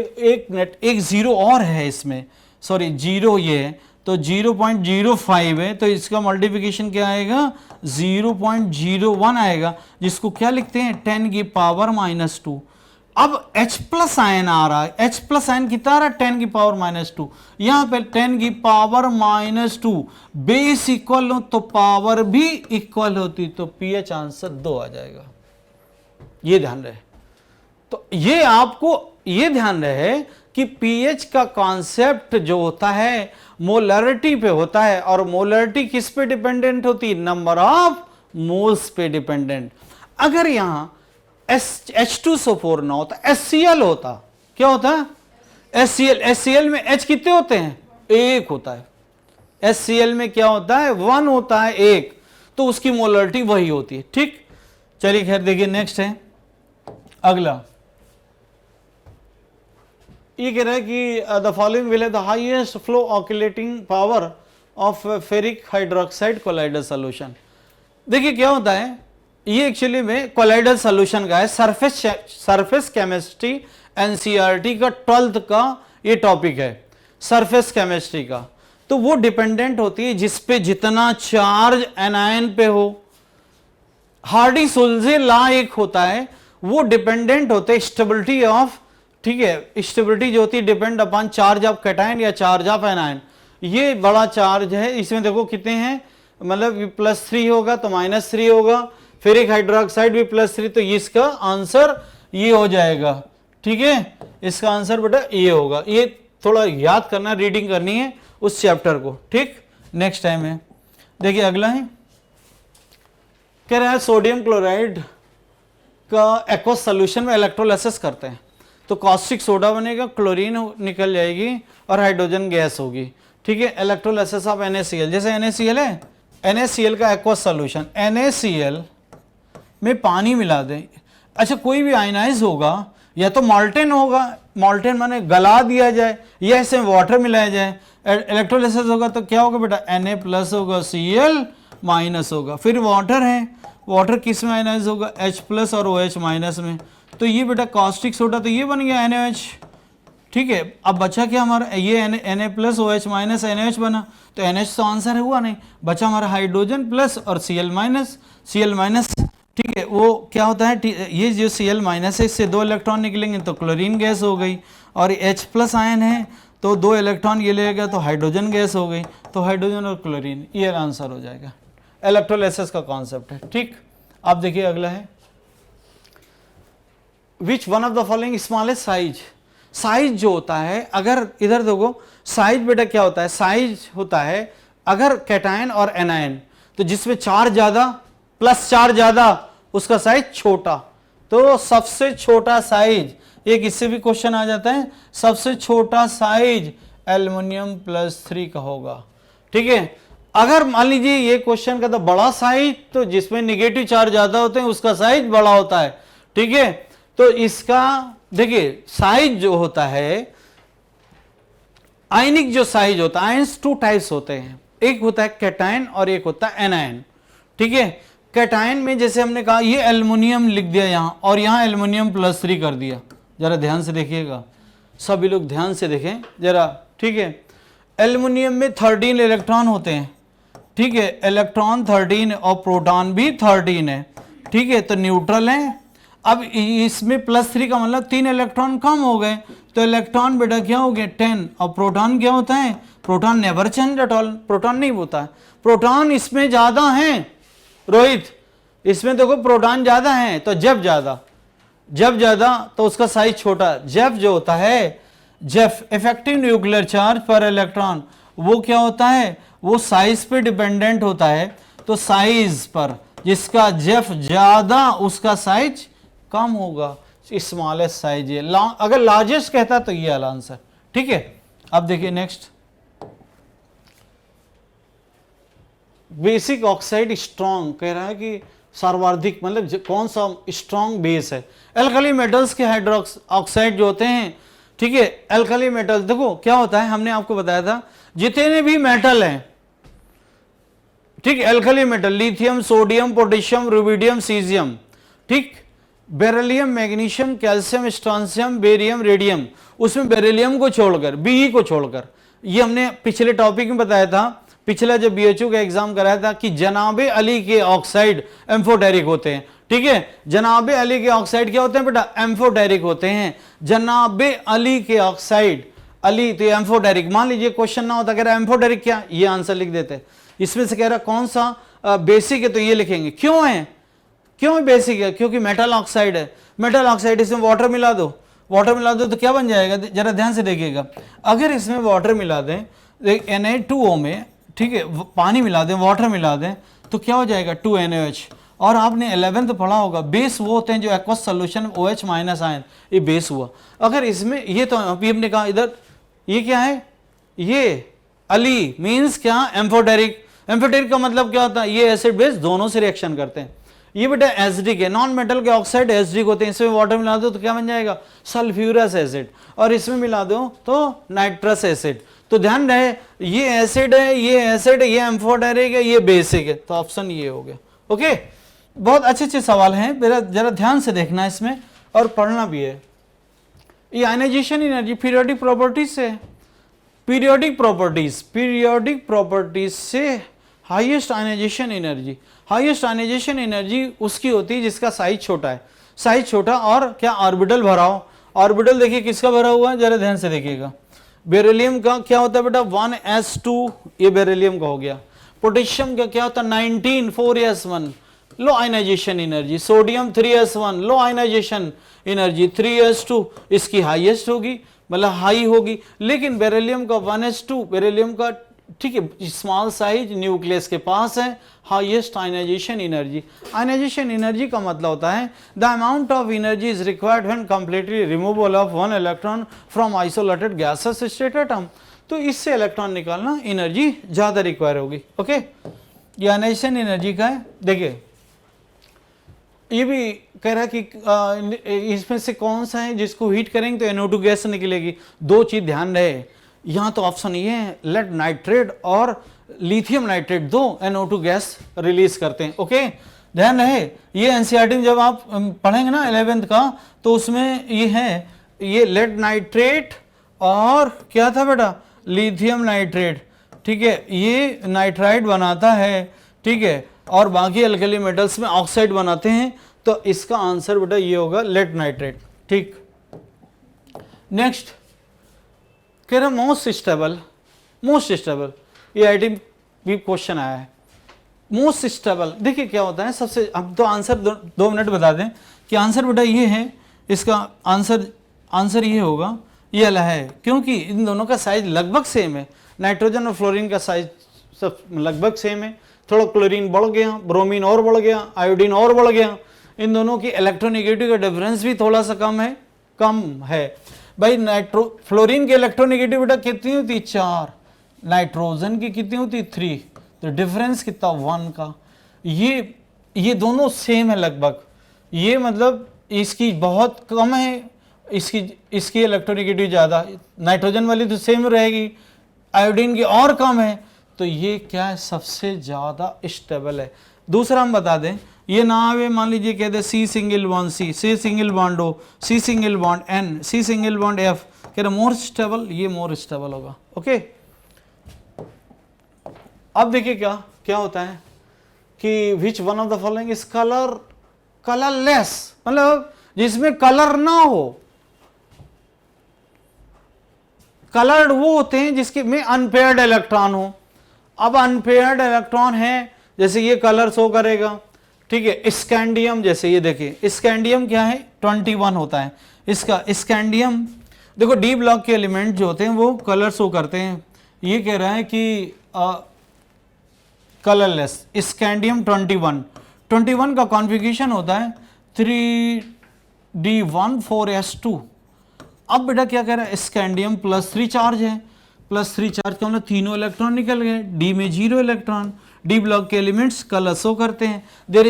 एक जीरो और है इसमें, सॉरी जीरो ये है, तो 0.05 है, तो इसका मल्टीप्लिकेशन क्या आएगा 0.01 आएगा, जिसको क्या लिखते हैं 10 की पावर -2। अब H प्लस आयन आ रहा है, H प्लस आयन कितना आ रहा है 10 की पावर -2, यहां पे 10 की पावर -2, बेस इक्वल हो तो पावर भी इक्वल होती, तो pH आंसर 2 आ जाएगा। ये ध्यान रहे, तो ये आपको ये ध्यान रहे कि pH का कॉन्सेप्ट जो होता है मोलरिटी पे होता है, और मोलरिटी किस पे डिपेंडेंट होती है, नंबर ऑफ मोल्स पे डिपेंडेंट। अगर यहां H2SO4 ना होता, HCl होता, क्या होता HCl में H कितने होते हैं एक होता है। HCl में क्या होता है, 1 होता है, एक, तो उसकी मोलरिटी वही होती है। ठीक, चलिए खैर देखिए नेक्स्ट है अगला। ये कह रहा है कि the following will have the highest flocculating power of ferric hydroxide colloidal solution. देखिए क्या होता है, ये एक्चुअली में कोलाइडल सॉल्यूशन का है, सरफेस केमिस्ट्री एनसीईआरटी का 12th का ये टॉपिक है, सरफेस केमिस्ट्री का। तो वो डिपेंडेंट होती है जिस पे जितना चार्ज एनायन पे हो। हार्डी-सोल्जे लॉ एक होता है, वो डिपेंडेंट होते हैं स्टेबिलिटी ऑफ, ठीक है, स्टेबिलिटी जो होती है depend upon charge of cation या चार्ज ऑफ एनायन। ये बड़ा चार्ज है, इसमें देखो कितने हैं, मतलब +3 होगा तो -3 होगा, फिर एक हाइड्रोक्साइड भी +3, तो इसका आंसर ये हो जाएगा। ठीक है, इसका आंसर बेटा ये होगा। ये थोड़ा याद करना, रीडिंग करनी है उस चैप्टर को। ठीक, नेक्स्ट टाइम है, देखिए अगला है, कह रहा है सोडियम क्लोराइड का एक्वस सॉल्यूशन में इलेक्ट्रोलाइसिस करते हैं तो कॉस्टिक सोडा बनेगा, क्लोरीन निकल जाएगी और हाइड्रोजन गैस होगी। ठीक है, इलेक्ट्रोलाइसिस ऑफ NaCl, जैसे NaCl है, NaCl का एक्वस सॉल्यूशन, NaCl में पानी मिला दें। अच्छा, कोई भी आयनाइज होगा या तो मॉल्टेन होगा, मॉल्टेन माने गला दिया जाए, या इसमें वाटर मिलाया जाए। इलेक्ट्रोलाइसिस होगा तो क्या होगा बेटा, Na+ होगा, Cl- होगा। फिर वाटर है, वाटर किस में आयनाइज होगा, H+ और OH- में। तो ये बेटा कॉस्टिक सोडा तो ये बन गया NaOH। ठीक है, अब बचा क्या हमारा, ये Na+ OH- NaOH बना, तो NH तो आंसर हुआ नहीं, बचा हमारा हाइड्रोजन प्लस और Cl-। ठीक है, वो क्या होता है, ये जो Cl- है इससे 2 इलेक्ट्रॉन निकलेंगे तो क्लोरीन गैस हो गई, और H+ आयन है तो 2 इलेक्ट्रॉन ये लेगा तो हाइड्रोजन गैस हो गई, तो हाइड्रोजन और क्लोरीन, ये आंसर हो जाएगा। इलेक्ट्रोलाइसिस का कॉन्सेप्ट है। ठीक, आप देखिए अगला है, विच one of the following smallest size. Size जो होता है, अगर इधर देखो साइज बेटा क्या होता है, साइज होता है अगर कैटायन और एनायन, तो जिसमें चार्ज ज्यादा प्लस चार्ज ज्यादा उसका साइज छोटा। तो सबसे छोटा साइज, एक इससे भी क्वेश्चन आ जाता है, सबसे छोटा साइज एल्युमिनियम +3 का होगा। ठीक है, अगर मान लीजिए ये क्वेश्चन का तो बड़ा साइज, तो जिसमें निगेटिव चार्ज ज्यादा होते हैं उसका साइज बड़ा होता है। ठीक है, तो इसका देखिए साइज जो होता है, आयनिक जो साइज होता है, आयंस 2 टाइप्स होते हैं, एक होता है कैटायन और एक होता है एनायन। ठीक है, कैटायन में जैसे हमने कहा ये एल्युमिनियम लिख दिया यहां, और यहां एल्युमिनियम +3 कर दिया, जरा ध्यान से देखिएगा, सभी लोग ध्यान से देखें जरा। ठीक है, एल्युमिनियम में 13 इलेक्ट्रॉन होते हैं। ठीक है, इलेक्ट्रॉन 13 और प्रोटॉन भी 13 है। ठीक है, तो न्यूट्रल है। अब इसमें +3 का मतलब 3 इलेक्ट्रॉन कम हो गए, तो इलेक्ट्रॉन बेटा क्या हो गया 10, और प्रोटॉन क्या होता है, proton never change at all, proton नहीं होता है, प्रोटॉन इसमें ज्यादा है रोहित, इसमें देखो प्रोटॉन ज्यादा है, तो जब ज्यादा तो उसका साइज छोटा। जेफ जो होता है, जेफ इफेक्टिव न्यूक्लियर चार्ज पर इलेक्ट्रॉन, वो क्या होता है, वो साइज पे डिपेंडेंट होता है। तो साइज पर जिसका जेफ ज्यादा उसका साइज कम होगा, स्मॉलेस्ट साइज है। अगर लार्जेस्ट कहता तो ये वाला आंसर। ठीक है, अब देखिए नेक्स्ट, बेसिक ऑक्साइड स्ट्रॉन्ग कह रहा है कि सर्वाधिक मतलब कौन सा स्ट्रॉन्ग बेस है। एल्कली मेटल्स के हाइड्रोक्स ऑक्साइड जो होते हैं, ठीक है, एल्कली मेटल देखो क्या होता है, हमने आपको बताया था जितने भी मेटल हैं, ठीक, alkali metal lithium, sodium, potassium, rubidium, caesium, ठीक, beryllium, magnesium, calcium, strontium, barium, radium, उसमें बेरिलियम को छोड़कर, Be को छोड़कर, ये हमने पिछले टॉपिक में बताया था, पिछला जब BHU का एग्जाम कराया था कि जनाबे अली के ऑक्साइड एम्फोटेरिक होते हैं। ठीक है, जनाबे अली के ऑक्साइड क्या होते हैं बेटा, एम्फोटेरिक होते हैं। जनाबे अली के ऑक्साइड, अली तो एम्फोटेरिक, मान लीजिए क्वेश्चन ना होता, कह रहा एम्फोटेरिक क्या, ये आंसर लिख देते। इसमें से कह रहा कौन सा बेसिक है, तो ये लिखेंगे। क्यों है, क्यों बेसिक है, क्योंकि मेटल ऑक्साइड है। मेटल ऑक्साइड, इसमें वाटर मिला दो, वाटर मिला दो तो क्या बन जाएगा, जरा ध्यान से देखिएगा। अगर इसमें वाटर मिला दें Na2O में, ठीक है, पानी मिला दें, वाटर मिला दें, तो क्या हो जाएगा 2NaOH। और आपने 11th पढ़ा होगा, बेस वो होते हैं जो एक्वस सोल्यूशन OH- आयन, ये बेस हुआ। अगर इसमें ये तो अभी हमने कहा इधर ये क्या है, ये अली मीन्स क्या, एम्फोटेरिक। एम्फोटेरिक का मतलब क्या होता है, ये एसिड बेस दोनों से रिएक्शन करते हैं। ये बेटा एसिडिक है, नॉन मेटल के ऑक्साइड एसिडिक होते हैं, इसमें वाटर मिला दो तो क्या बन जाएगा, सल्फ्यूरस एसिड, और इसमें मिला दो तो नाइट्रस एसिड। तो ध्यान रहे ये एसिड है, ये एसिड है, ये एम्फोटेरिक है, ये बेसिक है, तो ऑप्शन ये हो गया। ओके, बहुत अच्छे अच्छे सवाल हैं, मेरा जरा ध्यान से देखना है इसमें और पढ़ना भी है। ये आयनाइजेशन एनर्जी पीरियोडिक प्रॉपर्टीज से, पीरियोडिक प्रॉपर्टीज से highest ionization energy, highest ionization energy उसकी होती है जिसका साइज छोटा है, साइज छोटा और क्या ऑर्बिटल भरा हो। ऑर्बिटल देखिए किसका भरा हुआ है, जरा ध्यान से देखिएगा, बेरिलियम का क्या होता है बेटा 1s2, ये बेरिलियम का हो गया। पोटेशियम का क्या होता है 19 4s1, लो आयनाइजेशन एनर्जी। सोडियम 3s1, लो आयनाइजेशन एनर्जी। 3s2 इसकी हाईएस्ट होगी, मतलब हाई होगी। लेकिन बेरिलियम का 1s2, बेरिलियम का ठीक है स्मॉल साइज, न्यूक्लियस के पास है, highest ionization energy. Ionization energy का मतलब होता है the amount of energy is required when completely removal of one electron from isolated gases state atom. तो इससे इलेक्ट्रॉन निकालना एनर्जी ज्यादा रिक्वायर होगी। ओके, ये आयनाइजेशन एनर्जी का है। देखिए ये भी कह रहा है कि इसमें से कौन सा है जिसको हीट करेंगे तो NO2 गैस निकलेगी। दो चीज ध्यान रहे, यहाँ तो ऑप्शन ये है लेड नाइट्रेट और लिथियम नाइट्रेट, दो NO2 गैस रिलीज करते हैं। ओके, ध्यान रहे ये एनसीईआरटी में जब आप पढ़ेंगे ना 11th का, तो उसमें ये है, ये लेड नाइट्रेट और क्या था बेटा लिथियम नाइट्रेट, ठीक है, ये नाइट्राइड बनाता है, ठीक है, और बाकी अल्कली मेटल्स में ऑक्साइड बनाते हैं। तो इसका आंसर बेटा ये होगा लेड नाइट्रेट। ठीक, नेक्स्ट कह रहा मोस्ट स्टेबल, मोस्ट स्टेबल, ये आईटी भी क्वेश्चन आया है। मोस्ट स्टेबल देखिए क्या होता है, सबसे अब तो आंसर 2 मिनट बता दें कि आंसर बेटा ये है, इसका आंसर ये होगा, ये वाला है, क्योंकि इन दोनों का साइज लगभग सेम है। नाइट्रोजन और फ्लोरीन का साइज सब लगभग सेम है, थोड़ा क्लोरीन बढ़ गया, ब्रोमीन और बढ़ गया, आयोडीन और बढ़ गया। इन दोनों की इलेक्ट्रोनेगेटिव का डिफरेंस भी थोड़ा सा कम है भाई। फ्लोरीन की इलेक्ट्रोनेगेटिव बेटा कितनी होती 4, नाइट्रोजन की कितनी होती 3, तो डिफरेंस कितना 1 का। ये दोनों सेम है लगभग, ये मतलब इसकी बहुत कम है, इसकी इलेक्ट्रोनेगेटिव ज़्यादा, नाइट्रोजन वाली तो सेम रहेगी, आयोडीन की और कम है, तो ये क्या है सबसे ज़्यादा स्टेबल है। दूसरा हम बता दें, ये ना आवे मान लीजिए कहते C single bond C, C single bond O, C single bond N, C single bond F, कह रहे मोर स्टेबल, ये मोर स्टेबल होगा। ओके, अब देखिए क्या होता है कि विच one of the following is colourless, मतलब जिसमें कलर ना हो। कलर्ड वो होते हैं जिसके में अनपेयर्ड इलेक्ट्रॉन हो। अब अनपेयर्ड इलेक्ट्रॉन है, जैसे ये कलर शो करेगा, ठीक है। स्कैंडियम जैसे ये देखिए, स्कैंडियम क्या है 21 होता है इसका। स्कैंडियम देखो डी ब्लॉक के एलिमेंट जो होते हैं वो कलर शो करते हैं। ये कह रहा है कि कलरलेस स्कैंडियम 21 का कॉन्फ़िगरेशन होता है 3D14S2। अब बेटा क्या कह रहा है, स्कैंडियम +3 चार्ज है, +3 चार्ज का मतलब तीनों इलेक्ट्रॉन निकल गए, डी में 0 इलेक्ट्रॉन। डी ब्लॉक के एलिमेंट्स कलर शो करते हैं, there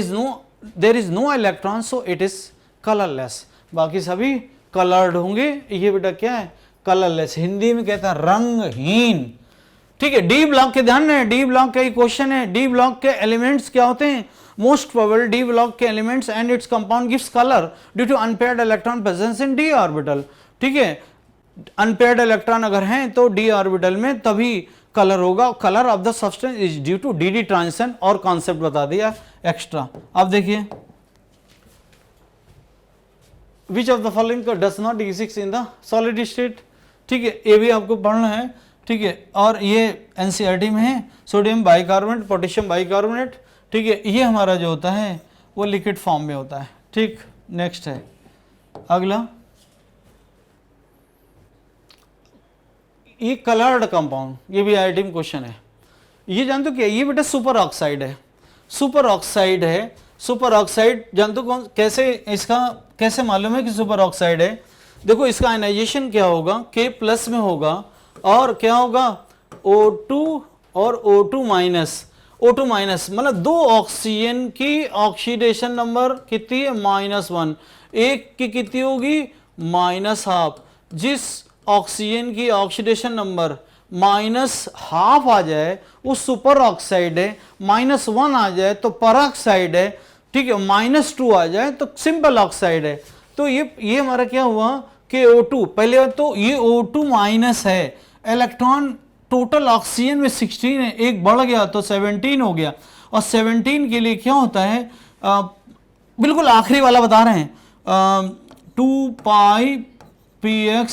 is no electron so it is colourless. बाकी सभी कलर्ड होंगे, ये बेटा क्या है कलरलेस, हिंदी में कहता है रंगहीन। ठीक है, डी ब्लॉक के ध्यान में, डी ब्लॉक का ही क्वेश्चन है। डी ब्लॉक के एलिमेंट्स क्या होते हैं, मोस्ट प्रोबेबल डी ब्लॉक के elements and its compound gives colour due to unpaired electron presence in D orbital. ठीक है, अनपेयर्ड इलेक्ट्रॉन अगर हैं तो डी ऑर्बिटल में तभी कलर होगा। Colour of the substance is due to D transition, और कॉन्सेप्ट बता दिया एक्स्ट्रा। अब देखिए which of the following does not exist in the solid state. ठीक है, ये भी आपको पढ़ना है। ठीक है, और ये एनसीईआरटी में है, सोडियम बाइकार्बोनेट, पोटेशियम बाइकार्बोनेट। ठीक है, ये हमारा जो होता है वो लिक्विड फॉर्म में होता है। ठीक, नेक्स्ट है अगला, ये कलर्ड कंपाउंड, ये भी आईआईटी में क्वेश्चन है। ये जानते हो क्या, ये बेटा सुपर ऑक्साइड है, सुपर ऑक्साइड है। सुपर ऑक्साइड जानते हो कौन, कैसे इसका कैसे मालूम है कि सुपर ऑक्साइड है। देखो इसका आयनाइजेशन क्या होगा, K+ में होगा, और क्या होगा O2 और O2 माइनस, O2 माइनस मतलब दो ऑक्सीजन की ऑक्सीडेशन नंबर कितनी है -1, एक की कितनी होगी -12। जिस ऑक्सीजन की ऑक्सीडेशन नंबर -12 आ जाए वो सुपर ऑक्साइड है, -1 आ जाए तो पर ऑक्साइड है, ठीक है, -2 आ जाए तो सिंपल ऑक्साइड है। तो ये हमारा क्या हुआ कि O2 पहले तो ये O2 माइनस है, इलेक्ट्रॉन टोटल ऑक्सीजन में 16 है, एक बढ़ गया तो 17 हो गया। और 17 के लिए क्या होता है, बिल्कुल आखिरी वाला बता रहे हैं, 2πpx,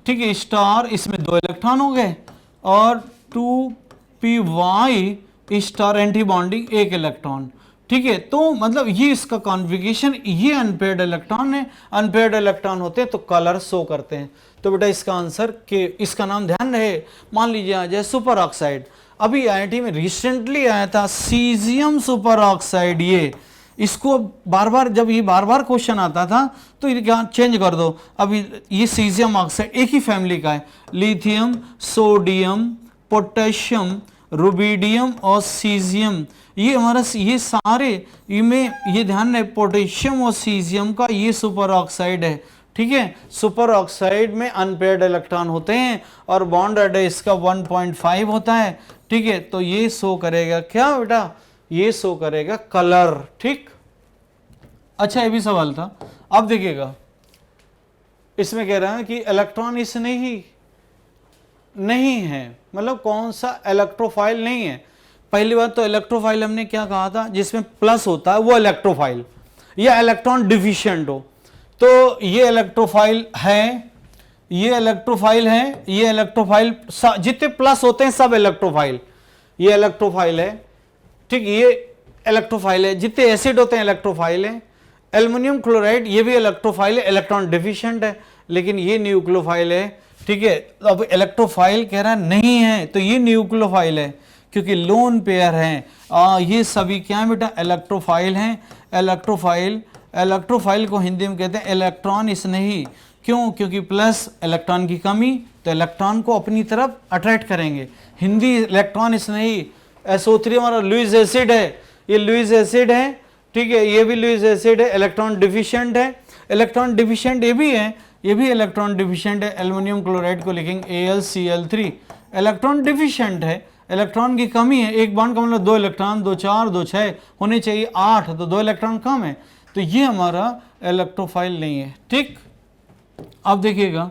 ठीक है, स्टार, इसमें 2 इलेक्ट्रॉन हो गए, और 2py star anti bonding 1 electron, ठीक है। तो मतलब ये इसका कॉन्फ़िगरेशन, ये अनपेयर्ड इलेक्ट्रॉन है, अनपेयर्ड इलेक्ट्रॉन होते हैं तो कलर शो करते हैं। तो बेटा इसका आंसर के इसका नाम ध्यान रहे, मान लीजिए आ जाए सुपर ऑक्साइड। अभी आईआईटी में रिसेंटली आया था सीजियम सुपर ऑक्साइड, ये इसको बार बार जब ये बार बार क्वेश्चन आता था तो ये क्या चेंज कर दो, अभी ये सीजियम ऑक्साइड एक ही फैमिली का है, लिथियम, सोडियम, पोटेशियम, रुबिडियम और सीजियम, ये हमारा ये सारे इनमें ये ध्यान रहे पोटेशियम और सीजियम का ये सुपर ऑक्साइड है, ठीक है। सुपर ऑक्साइड में अनपेयर्ड इलेक्ट्रॉन होते हैं और बॉन्ड रेडियस इसका 1.5 होता है, ठीक है। तो ये शो करेगा क्या बेटा, ये शो करेगा कलर, ठीक। अच्छा ये भी सवाल था, अब देखिएगा इसमें कह रहा है कि इलेक्ट्रॉन इस नहीं है, मतलब कौन सा इलेक्ट्रोफाइल नहीं है। पहली बात तो इलेक्ट्रोफाइल हमने क्या कहा था, जिसमें प्लस होता है वो इलेक्ट्रोफाइल, या इलेक्ट्रॉन डिफिशिएंट हो, तो ये इलेक्ट्रोफाइल है, ये इलेक्ट्रोफाइल है, ये इलेक्ट्रोफाइल, जितने प्लस होते हैं सब इलेक्ट्रोफाइल, ये इलेक्ट्रोफाइल है, ठीक, ये इलेक्ट्रोफाइल है, जितने एसिड होते हैं इलेक्ट्रोफाइल है। एल्युमिनियम क्लोराइड ये भी इलेक्ट्रोफाइल है, इलेक्ट्रॉन डिफिशिएंट है, लेकिन ये न्यूक्लियोफाइल है, ठीक है। अब इलेक्ट्रोफाइल कह रहा है नहीं है, तो ये न्यूक्लियोफाइल है क्योंकि लोन पेयर हैं, ये सभी क्या है बेटा इलेक्ट्रोफाइल हैं। इलेक्ट्रोफाइल को हिंदी में कहते हैं इलेक्ट्रॉन स्नेही, क्यों, क्योंकि प्लस इलेक्ट्रॉन की कमी तो इलेक्ट्रॉन को अपनी तरफ अट्रैक्ट करेंगे। हिंदी इलेक्ट्रॉन स्नेही, SO3 हमारा लुईस एसिड है, ये लुईस एसिड है, ठीक है, ये भी लुईस एसिड है, इलेक्ट्रॉन डिफिशिएंट है, इलेक्ट्रॉन डिफिशिएंट ये भी है, ये भी इलेक्ट्रॉन डिफिशिएंट है। एल्युमिनियम क्लोराइड को लिखेंगे AlCl3, इलेक्ट्रॉन डिफिशिएंट है, इलेक्ट्रॉन की कमी है, एक बॉन्ड का मतलब 2 इलेक्ट्रॉन, 2 4 2 6 होने चाहिए 8, तो 2 इलेक्ट्रॉन कम है, तो ये हमारा इलेक्ट्रोफाइल नहीं है, ठीक। अब देखिएगा,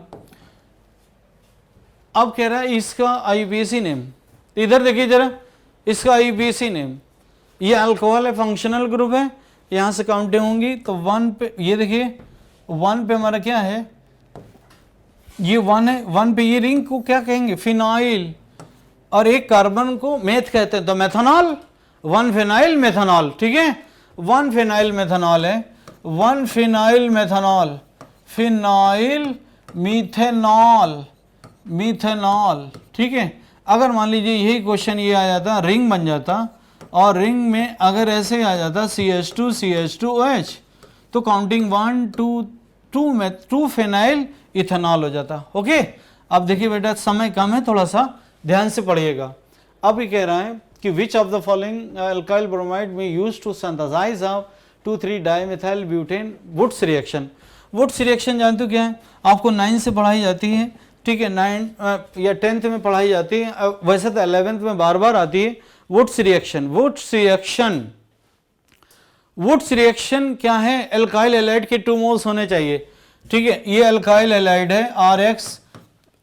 अब कह रहा है इसका IUPAC नेम, इधर देखिए जरा, इसका IUPAC नेम, ये अल्कोहल है, फंक्शनल ग्रुप है, यहां से काउंटिंग होंगी तो 1 पे, ये देखिए 1 पे हमारा क्या है, ये 1 है, 1 पे ये रिंग को क्या कहेंगे फिनाइल, और एक कार्बन को मेथ कहते हैं तो मेथनॉल, 1 फिनाइल मेथनॉल, ठीक है, 1 फिनाइल मेथनॉल है, 1 phenyl methanol, phenyl methanol, methanol, ठीक है। अगर मान लीजिए यही क्वेश्चन ये आ जाता, रिंग बन जाता, और रिंग में अगर ऐसे आ जाता CH2 CH2OH, तो काउंटिंग 1 2 में 2 फिनाइल इथेनॉल हो जाता, ओके। अब देखिए बेटा समय कम है, थोड़ा सा ध्यान से पढ़िएगा। अब ये कह रहा है कि which of the following alkyl bromide में use to synthesise of 2,3 dimethyl butane Wurtz reaction. Wurtz reaction जानते हो क्या है, आपको 9 से पढ़ाई जाती है, ठीक है, 9 या 10th में पढ़ाई जाती है, वैसे तो 11th में बार बार आती है। वुड्स रिएक्शन, वुड्स रिएक्शन क्या है, एल्काइल हैलाइड के 2 मोल्स होने चाहिए, ठीक है। ये एल्काइल हैलाइड है RX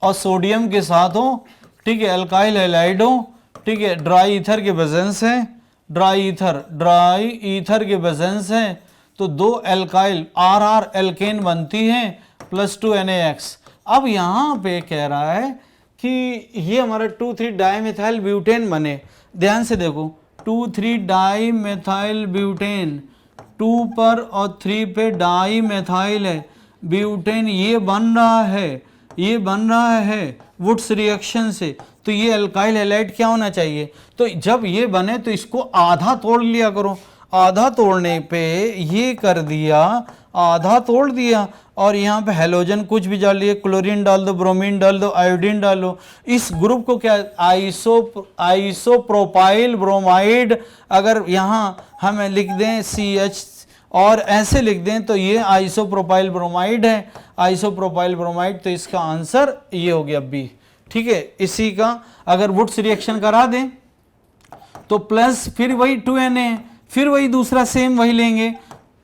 और सोडियम के साथ हो, ठीक है, एल्काइल हैलाइड हो, ठीक है, ड्राई ईथर के प्रेजेंस है, ड्राई ईथर के प्रेजेंस है, तो 2 एल्काइल RR एल्केन बनती है प्लस 2 NaX। अब यहाँ पे कह रहा है कि ये हमारा 2,3 डाइमेथाइल ब्यूटेन बने, ध्यान से देखो 2,3 डाइमेथाइल ब्यूटेन, 2 पर और 3 पे डाइमेथाइल है, ब्यूटेन ये बन रहा है वुड्स रिएक्शन से, तो ये अल्काइल हैलाइड क्या होना चाहिए, तो जब ये बने तो इसको आधा तोड़ लिया करो, आधा तोड़ने पे ये कर दिया, आधा तोड़ दिया, और यहाँ पे हेलोजन कुछ भी डाल लिए, क्लोरीन डाल दो, ब्रोमीन डाल दो, आयोडीन डालो, इस ग्रुप को क्या आइसोप्रोपाइल ब्रोमाइड, अगर यहाँ हमें लिख दें CH और ऐसे लिख दें तो ये आइसोप्रोपाइल ब्रोमाइड है, आइसोप्रोपाइल ब्रोमाइड, तो इसका आंसर ये हो गया बी। ठीक है, इसी का अगर वुड्स रिएक्शन करा दें तो प्लस फिर वही 2Na, फिर वही दूसरा सेम वही लेंगे।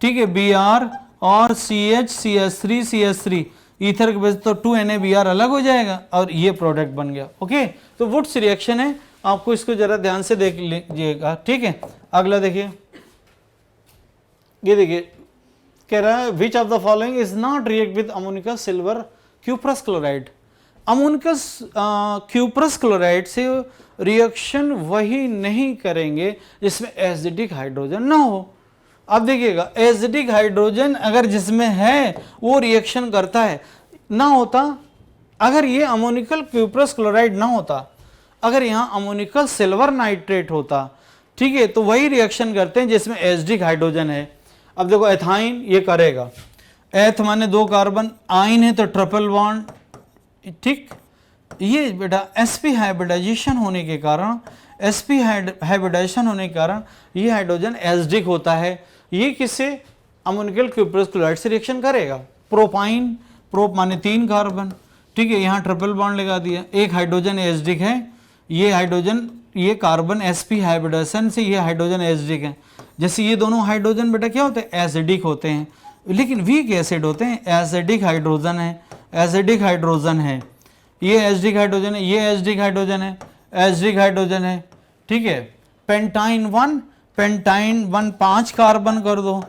ठीक है, Br और CH CH3 CH3 ईथर के बेस तो 2Na Br अलग हो जाएगा और ये प्रोडक्ट बन गया। ओके, तो वुड्स रिएक्शन है, आपको इसको जरा ध्यान से देख लीजिएगा। ठीक है, अगला देखिए, ये देखिए कह रहा है which of the following is not react with ammoniacal silver cuprous chloride. Ammoniacal cuprous chloride से रिएक्शन वही नहीं करेंगे जिसमें एसिडिक हाइड्रोजन ना हो। अब देखिएगा, एसिडिक हाइड्रोजन अगर जिसमें है वो रिएक्शन करता है, ना होता अगर ये अमोनिकल क्यूप्रस क्लोराइड ना होता, अगर यहाँ अमोनिकल सिल्वर नाइट्रेट होता, ठीक है, तो वही रिएक्शन करते हैं जिसमें एसिडिक हाइड्रोजन है। अब देखो एथाइन ये करेगा, एथ माने 2 कार्बन, आइन है तो ट्रिपल बॉन्ड। ठीक, ये बेटा sp हाइब्रिडाइजेशन होने के कारण, sp हाइब्रिडाइजेशन होने के कारण ये हाइड्रोजन एसिडिक होता है। ये किससे? अमोनिकल क्यूप्रस क्लोराइड से रिएक्शन करेगा। प्रोपाइन, प्रोप माने 3 कार्बन, ठीक है, यहाँ ट्रिपल बॉन्ड लगा दिया, एक हाइड्रोजन एसिडिक है, ये हाइड्रोजन, ये कार्बन sp हाइब्रिडाइजेशन से ये हाइड्रोजन एसिडिक है। जैसे ये दोनों हाइड्रोजन बेटा क्या होते हैं? एसिडिक होते हैं, लेकिन वीक एसिड होते हैं, एसिडिक हाइड्रोजन है, एसिडिक हाइड्रोजन है, ये एसिडिक हाइड्रोजन है, ये एसिडिक हाइड्रोजन है, एसिडिक हाइड्रोजन है। ठीक है, पेंटाइन 1, पेंटाइन 1 5 कार्बन कर दो,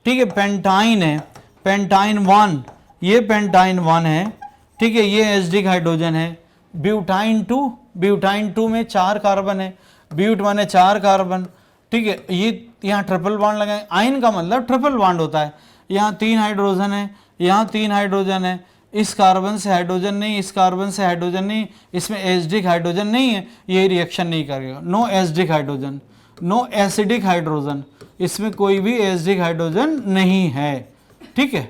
ठीक है, पेंटाइन है, पेंटाइन 1, ये पेंटाइन 1 है, ठीक है, ये एसिडिक हाइड्रोजन है। ब्यूटाइन 2, ब्यूटाइन 2 में 4 कार्बन है, ब्यूट माने 4 कार्बन, ठीक है, ये यहाँ ट्रिपल बॉन्ड लगाए, आइन का मतलब ट्रिपल बॉन्ड होता है, यहाँ 3 हाइड्रोजन है, यहाँ 3 हाइड्रोजन है, इस कार्बन से हाइड्रोजन नहीं, इस कार्बन से हाइड्रोजन नहीं, इसमें एसिडिक हाइड्रोजन नहीं है, ये रिएक्शन नहीं करेगा। No acidic hydrogen, no acidic hydrogen, इसमें कोई भी एसिडिक हाइड्रोजन नहीं है। ठीक है,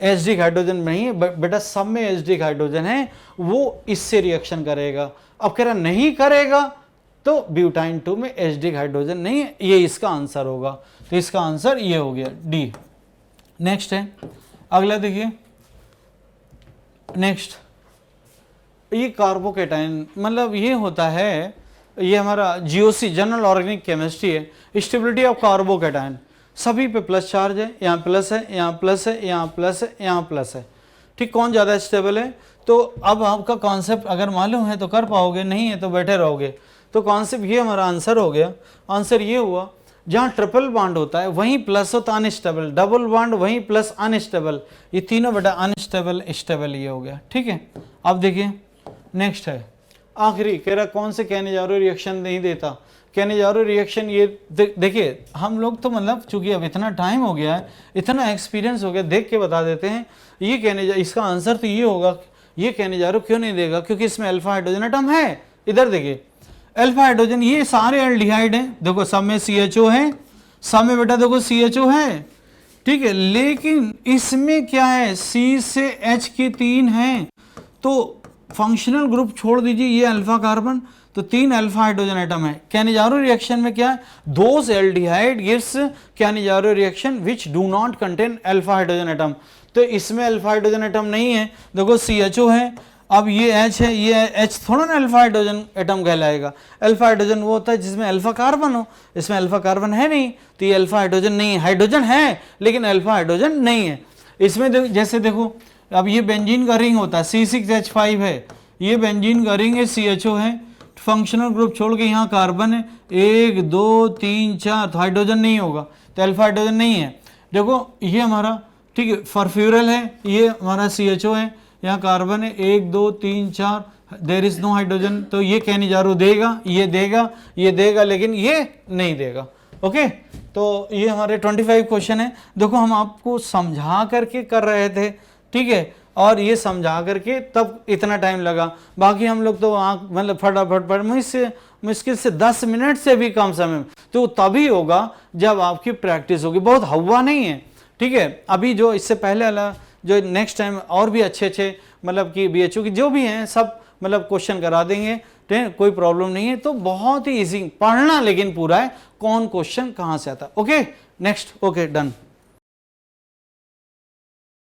एसिडिक हाइड्रोजन नहीं है बेटा, सब में एसिडिक हाइड्रोजन है, वो इससे रिएक्शन करेगा। अब कह रहा नहीं करेगा तो ब्यूटाइन 2 में एसिडिक हाइड्रोजन नहीं है, ये इसका आंसर होगा। तो इसका आंसर ये हो गया डी। नेक्स्ट है, अगला देखिए, नेक्स्ट ये कार्बोकेटाइन, मतलब ये होता है, ये हमारा जीओसी जनरल ऑर्गेनिक केमिस्ट्री है, स्टेबिलिटी ऑफ कार्बोकेटाइन, सभी पे प्लस चार्ज है, यहाँ प्लस है, यहाँ प्लस है, यहाँ प्लस है, यहाँ प्लस है। ठीक, कौन ज़्यादा स्टेबल है? तो अब आपका कॉन्सेप्ट अगर मालूम है तो कर पाओगे, नहीं है तो बैठे रहोगे। तो कॉन्सेप्ट ये हमारा आंसर हो गया। आंसर ये हुआ, जहाँ ट्रिपल बॉन्ड होता है वहीं प्लस होता है अनस्टेबल, डबल बॉन्ड वहीं प्लस अनस्टेबल, ये तीनों बेटा अनस्टेबल स्टेबल ये हो गया। ठीक है, अब देखिए नेक्स्ट है आखिरी, कह रहा कौन से कैनिजारो रिएक्शन नहीं देता। कैनिजारो रिएक्शन ये देखिए, हम लोग तो मतलब चूंकि अब इतना टाइम हो गया है, इतना एक्सपीरियंस हो गया, देख के बता देते हैं। ये कैनिजारो, इसका आंसर तो ये होगा, ये कैनिजारो क्यों नहीं देगा? क्योंकि इसमें अल्फा हाइड्रोजन एटम है। इधर देखिए अल्फा हाइड्रोजन, ये सारे एल्डिहाइड हैं, देखो सब में CHO है, सब में बेटा देखो CHO है, ठीक है, लेकिन इसमें क्या है, C से H की 3 हैं, तो फंक्शनल ग्रुप छोड़ दीजिए, ये अल्फा कार्बन, तो 3 अल्फा हाइड्रोजन एटम है। कैनिजारो रिएक्शन में क्या है, those aldehyde gives Cannizzaro reaction which do not contain alpha hydrogen atom, तो इसमें अल्फा हाइड्रोजन एटम नहीं है, देखो CHO है, अब ये H है, ये H थोड़ा ना अल्फा हाइड्रोजन एटम कहलाएगा। अल्फा हाइड्रोजन वो होता है जिसमें अल्फा कार्बन हो, इसमें अल्फा कार्बन है नहीं, तो ये अल्फा हाइड्रोजन नहीं है। हाइड्रोजन है लेकिन अल्फा हाइड्रोजन नहीं है इसमें। जैसे देखो अब ये बेंजीन का रिंग होता है, C6H5 है, ये बेंजीन का रिंग है, CHO है, फंक्शनल ग्रुप छोड़ के यहाँ कार्बन है, 1 2 3 4, तो हाइड्रोजन नहीं होगा, तो अल्फा हाइड्रोजन नहीं है। देखो ये हमारा, ठीक है, फॉरफ्यूरल है, ये हमारा CHO है, यहाँ कार्बन है, 1 2 3 4, देयर इज नो हाइड्रोजन, तो ये कैनिजारो देगा, ये देगा, ये देगा, लेकिन ये नहीं देगा। ओके, तो ये हमारे 25 क्वेश्चन है। देखो हम आपको समझा करके कर रहे थे, ठीक है, और ये समझा करके तब इतना टाइम लगा, बाकी हम लोग तो मतलब फटाफट मुश्किल से 10 मिनट से भी कम समय में तो तभी होगा जब आपकी प्रैक्टिस होगी, बहुत हवा नहीं है, ठीक है। अभी जो इससे पहले वाला जो नेक्स्ट टाइम और भी अच्छे अच्छे मतलब कि BHU की जो भी हैं सब मतलब क्वेश्चन करा देंगे, ठीक है, कोई प्रॉब्लम नहीं है। तो बहुत ही इजी, पढ़ना लेकिन पूरा है, कौन क्वेश्चन कहाँ से आता है। Okay next, okay done.